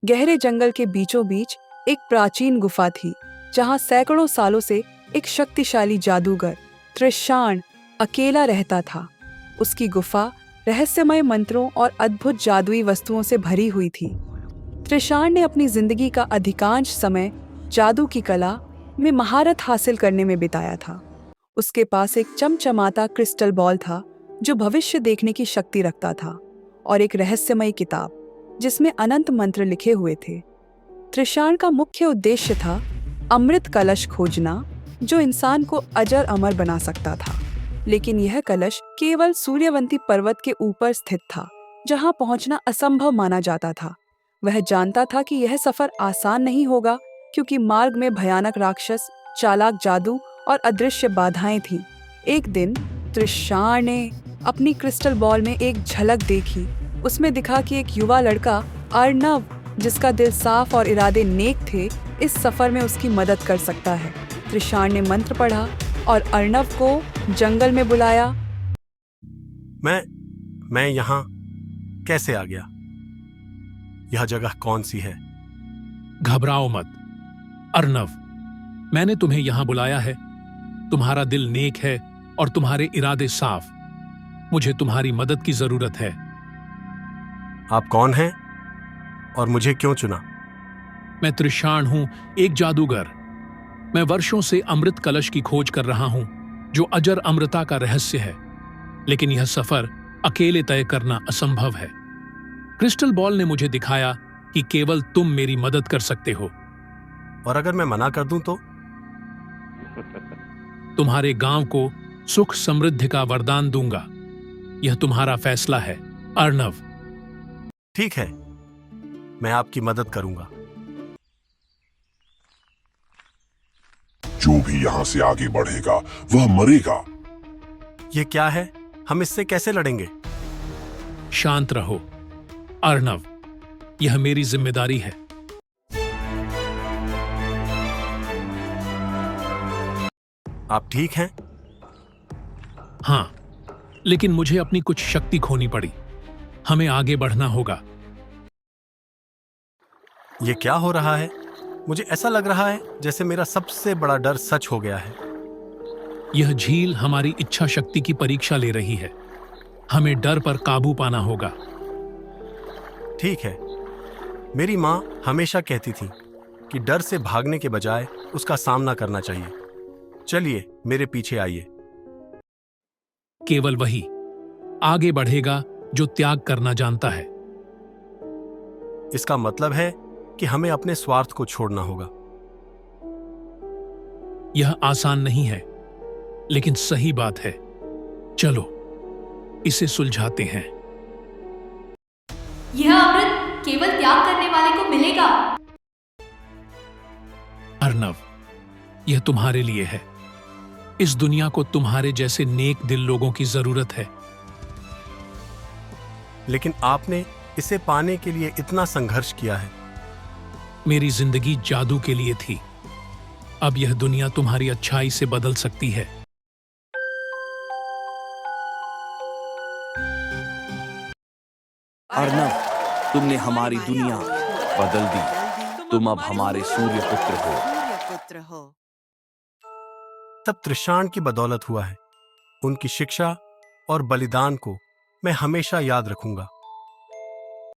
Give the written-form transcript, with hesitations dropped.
गहरे जंगल के बीचों बीच एक प्राचीन गुफा थी, जहां सैकड़ों सालों से एक शक्तिशाली जादूगर त्रिशान अकेला रहता था। उसकी गुफा रहस्यमय मंत्रों और अद्भुत जादुई वस्तुओं से भरी हुई थी। त्रिशान ने अपनी जिंदगी का अधिकांश समय जादू की कला में महारत हासिल करने में बिताया था। उसके पास एक चमचमाता क्रिस्टल बॉल था जो भविष्य देखने की शक्ति रखता था, और एक रहस्यमय किताब जिसमें अनंत मंत्र लिखे हुए थे। त्रिशान का मुख्य उद्देश्य था अमृत कलश खोजना, जो इंसान को अजर अमर बना सकता था। लेकिन यह कलश केवल सूर्यवंती पर्वत के ऊपर स्थित था, जहां पहुंचना असंभव माना जाता था। वह जानता था कि यह सफर आसान नहीं होगा, क्योंकि मार्ग में भयानक राक्षस, चालाक जादू और अदृश्य बाधाएं थीं। एक दिन त्रिशान ने अपनी क्रिस्टल बॉल में एक झलक देखी। उसमें दिखा कि एक युवा लड़का अर्नव, जिसका दिल साफ और इरादे नेक थे, इस सफर में उसकी मदद कर सकता है। त्रिशान ने मंत्र पढ़ा और अर्नव को जंगल में बुलाया। मैं यहाँ कैसे आ गया? यह जगह कौन सी है? घबराओ मत अर्नव, मैंने तुम्हें यहां बुलाया है। तुम्हारा दिल नेक है और तुम्हारे इरादे साफ। मुझे तुम्हारी मदद की जरूरत है। आप कौन हैं और मुझे क्यों चुना? मैं त्रिशान हूं, एक जादूगर। मैं वर्षों से अमृत कलश की खोज कर रहा हूं, जो अजर अमृता का रहस्य है। लेकिन यह सफर अकेले तय करना असंभव है। क्रिस्टल बॉल ने मुझे दिखाया कि केवल तुम मेरी मदद कर सकते हो। और अगर मैं मना कर दूं तो? तुम्हारे गांव को सुख समृद्धि का वरदान दूंगा। यह तुम्हारा फैसला है अर्नव। ठीक है, मैं आपकी मदद करूंगा। जो भी यहाँ से आगे बढ़ेगा वह मरेगा। यह क्या है? हम इससे कैसे लड़ेंगे? शांत रहो अर्नव, यह मेरी जिम्मेदारी है। आप ठीक हैं? हां, लेकिन मुझे अपनी कुछ शक्ति खोनी पड़ी। हमें आगे बढ़ना होगा। यह क्या हो रहा है? मुझे ऐसा लग रहा है जैसे मेरा सबसे बड़ा डर सच हो गया है। यह झील हमारी इच्छा शक्ति की परीक्षा ले रही है। हमें डर पर काबू पाना होगा। ठीक है, मेरी माँ हमेशा कहती थी कि डर से भागने के बजाय उसका सामना करना चाहिए। चलिए मेरे पीछे आइए। केवल वही आगे बढ़ेगा जो त्याग करना जानता है। इसका मतलब है कि हमें अपने स्वार्थ को छोड़ना होगा। यह आसान नहीं है, लेकिन सही बात है। चलो इसे सुलझाते हैं। यह अमृत केवल त्याग करने वाले को मिलेगा। अर्नव, यह तुम्हारे लिए है। इस दुनिया को तुम्हारे जैसे नेक दिल लोगों की जरूरत है। लेकिन आपने इसे पाने के लिए इतना संघर्ष किया है। मेरी जिंदगी जादू के लिए थी। अब यह दुनिया तुम्हारी अच्छाई से बदल सकती है। अर्नव, तुमने हमारी दुनिया बदल दी। तुम अब हमारे सूर्य पुत्र हो। सब त्रिशान की बदौलत हुआ है। उनकी शिक्षा और बलिदान को मैं हमेशा याद रखूंगा।